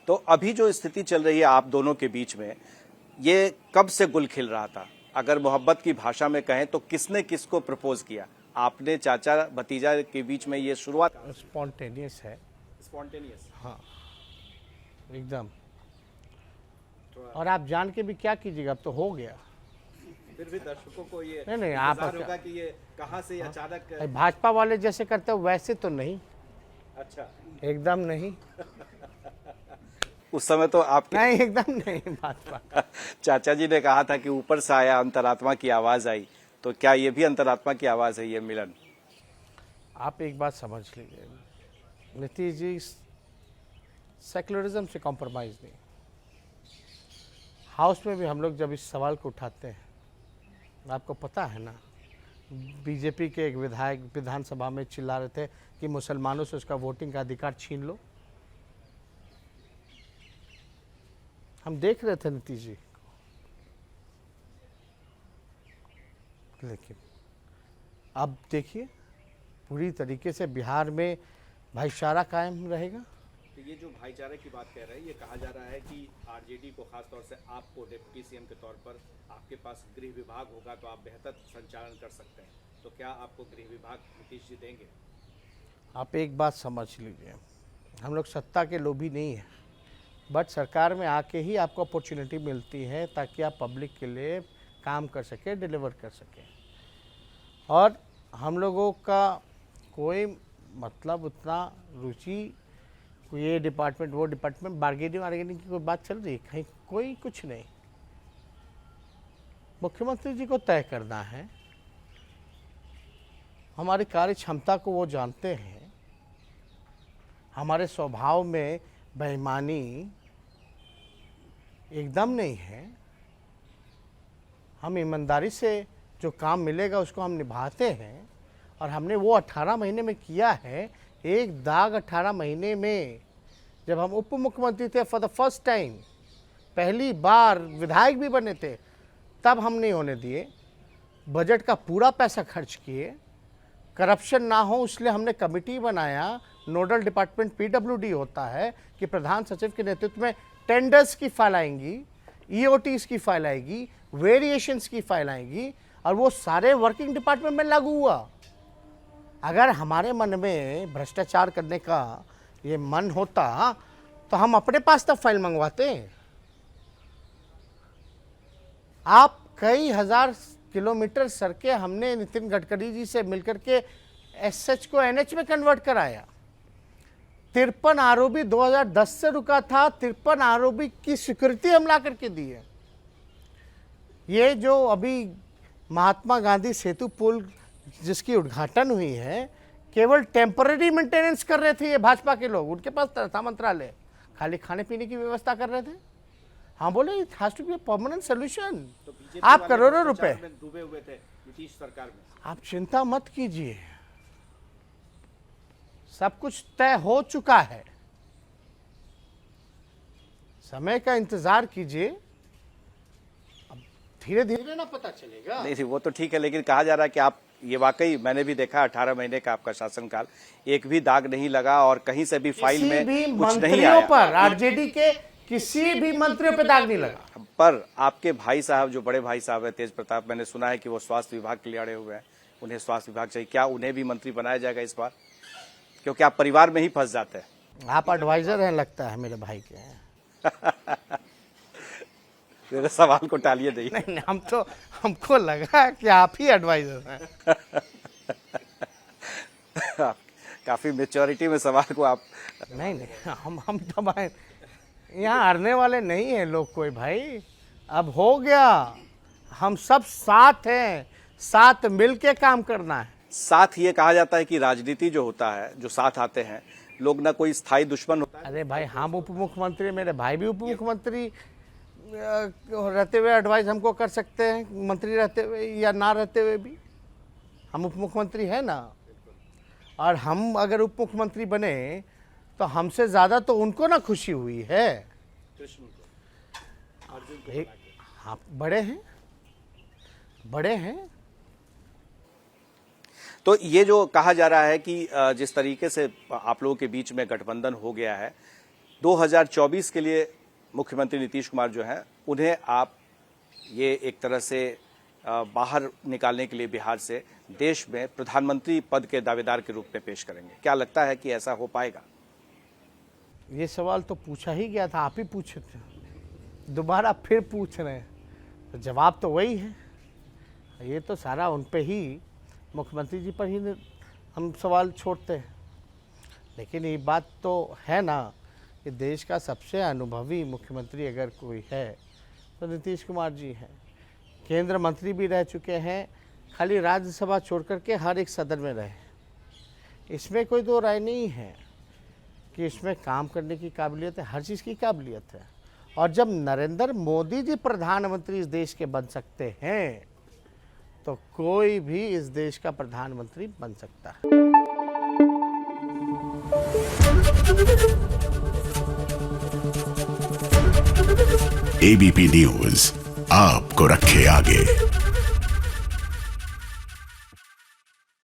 तो अभी जो स्थिति चल रही है आप दोनों के बीच में, ये कब से गुल खिल रहा था? अगर मोहब्बत की भाषा में कहें तो किसने किसको प्रपोज किया? आपने चाचा भतीजा के बीच में ये शुरुआत? स्पॉन्टेनियस है। स्पॉन्टेनियस? हाँ, एकदम। और आप जान के भी क्या कीजिएगा, अब तो हो गया। फिर भी दर्शकों को ये नहीं, आप होगा कि ये कहां से अचानक। भाजपा वाले जैसे करते हो वैसे तो नहीं। अच्छा, एकदम नहीं। उस समय तो आप नहीं, एकदम नहीं। भाजपा चाचा जी ने कहा था कि ऊपर से आया, अंतरात्मा की आवाज आई, तो क्या ये भी अंतरात्मा की आवाज है, ये मिलन? आप एक बात समझ लीजिए, नीतीश जी सेक्युलरिज्म से कॉम्प्रोमाइज नहीं। हाउस में भी हम लोग जब इस सवाल को उठाते हैं, आपको पता है ना, बीजेपी के एक विधायक विधानसभा में चिल्ला रहे थे कि मुसलमानों से उसका वोटिंग का अधिकार छीन लो। हम देख रहे थे नीतीश जी, लेकिन अब देखिए पूरी तरीके से बिहार में भाईचारा कायम रहेगा। तो ये जो भाईचारे की बात कह रहे हैं, ये कहा जा रहा है कि आरजेडी को, खासतौर से आपको डिप्टी सीएम के तौर पर आपके पास गृह विभाग होगा तो आप बेहतर संचालन कर सकते हैं, तो क्या आपको गृह विभाग नीतीश जी देंगे? आप एक बात समझ लीजिए, हम लोग सत्ता के लोभी नहीं हैं, बट सरकार में आके ही आपको अपॉर्चुनिटी मिलती है ताकि आप पब्लिक के लिए काम कर सकें, डिलीवर कर सकें। और हम लोगों का कोई मतलब उतना रुचि, ये डिपार्टमेंट वो डिपार्टमेंट, बार्गेनिंग की कोई बात चल रही है कहीं? कोई कुछ नहीं। मुख्यमंत्री जी को तय करना है, हमारी कार्य क्षमता को वो जानते हैं, हमारे स्वभाव में बेईमानी एकदम नहीं है। हम ईमानदारी से जो काम मिलेगा उसको हम निभाते हैं, और हमने वो 18 महीने में किया है। एक दाग 18 महीने में, जब हम उप मुख्यमंत्री थे फॉर द फर्स्ट टाइम, पहली बार विधायक भी बने थे, तब हम नहीं होने दिए। बजट का पूरा पैसा खर्च किए, करप्शन ना हो इसलिए हमने कमेटी बनाया। नोडल डिपार्टमेंट पीडब्ल्यूडी होता है कि प्रधान सचिव के नेतृत्व में टेंडर्स की फाइल आएंगी, ईओटीज की फाइल आएगी, वेरिएशंस की फाइल आएगी, और वो सारे वर्किंग डिपार्टमेंट में लागू हुआ। अगर हमारे मन में भ्रष्टाचार करने का ये मन होता तो हम अपने पास तब फाइल मंगवाते। आप कई हजार किलोमीटर सड़कें हमने नितिन गडकरी जी से मिलकर के एसएच को एनएच में कन्वर्ट कराया। 53 आरओबी 2010 से रुका था, 53 आरओबी की स्वीकृति हम ला करके दी है। ये जो अभी महात्मा गांधी सेतु पुल जिसकी उद्घाटन हुई है, केवल टेम्पररी मेंटेनेंस कर रहे थे ये भाजपा के लोग, उनके पास था मंत्रालय, खाली खाने पीने की व्यवस्था कर रहे थे। हाँ बोले it has to be a permanent solution. आप करोड़ों रुपए डूबे हुए थे नीतीश सरकार में। आप चिंता मत कीजिए, सब कुछ तय हो चुका है, समय का इंतजार कीजिए, अब धीरे धीरे ना पता चलेगा। नहीं वो तो ठीक है, लेकिन कहा जा रहा है कि आप, ये वाकई मैंने भी देखा 18 महीने का आपका शासनकाल, एक भी दाग नहीं लगा और कहीं से भी फाइल में कुछ नहीं आया। पर आरजेडी के किसी भी मंत्रियों पे दाग नहीं लगा। पर आपके भाई साहब, जो बड़े भाई साहब है तेज प्रताप, मैंने सुना है कि वो स्वास्थ्य विभाग के लिए अड़े हुए हैं, उन्हें स्वास्थ्य विभाग चाहिए। क्या उन्हें भी मंत्री बनाया जाएगा इस बार? क्योंकि आप परिवार में ही फंस जाते हैं। आप एडवाइजर हैं लगता है मेरे भाई के। मेरे सवाल को टालिए नहीं। नहीं, हम तो, हमको लगा कि आप ही एडवाइजर हैं। काफी मेच्योरिटी में सवाल को आप। नहीं, हम तो यहाँ हारने वाले नहीं है लोग कोई भाई। अब हो गया, हम सब साथ हैं, साथ मिलके काम करना है। साथ ये कहा जाता है कि राजनीति जो होता है, जो साथ आते हैं लोग, ना कोई स्थायी दुश्मन होता है। अरे भाई, हम उप मुख्यमंत्री, मेरे भाई भी उप मुख्यमंत्री रहते हुए एडवाइस हमको कर सकते हैं, मंत्री रहते हुए या ना रहते हुए भी हम उप मुख्यमंत्री है ना। और हम अगर उप मुख्यमंत्री बने तो हमसे ज्यादा तो उनको ना खुशी हुई है। हाँ, बड़े हैं, बड़े हैं। तो ये जो कहा जा रहा है कि जिस तरीके से आप लोगों के बीच में गठबंधन हो गया है, 2024 के लिए मुख्यमंत्री नीतीश कुमार जो हैं उन्हें आप ये एक तरह से बाहर निकालने के लिए बिहार से देश में प्रधानमंत्री पद के दावेदार के रूप में पेश करेंगे। क्या लगता है कि ऐसा हो पाएगा? ये सवाल तो पूछा ही गया था, आप ही पूछे थे, दोबारा फिर पूछ रहे हैं, तो जवाब तो वही है। ये तो सारा उन पे ही, मुख्यमंत्री जी पर ही हम सवाल छोड़ते हैं। लेकिन ये बात तो है ना कि देश का सबसे अनुभवी मुख्यमंत्री अगर कोई है तो नीतीश कुमार जी हैं। केंद्र मंत्री भी रह चुके हैं, खाली राज्यसभा छोड़ कर के हर एक सदन में रहे। इसमें कोई दो राय नहीं है कि इसमें काम करने की काबिलियत है, हर चीज़ की काबिलियत है। और जब नरेंद्र मोदी जी प्रधानमंत्री इस देश के बन सकते हैं तो कोई भी इस देश का प्रधानमंत्री बन सकता है। एबीपी न्यूज़ आपको रखे आगे।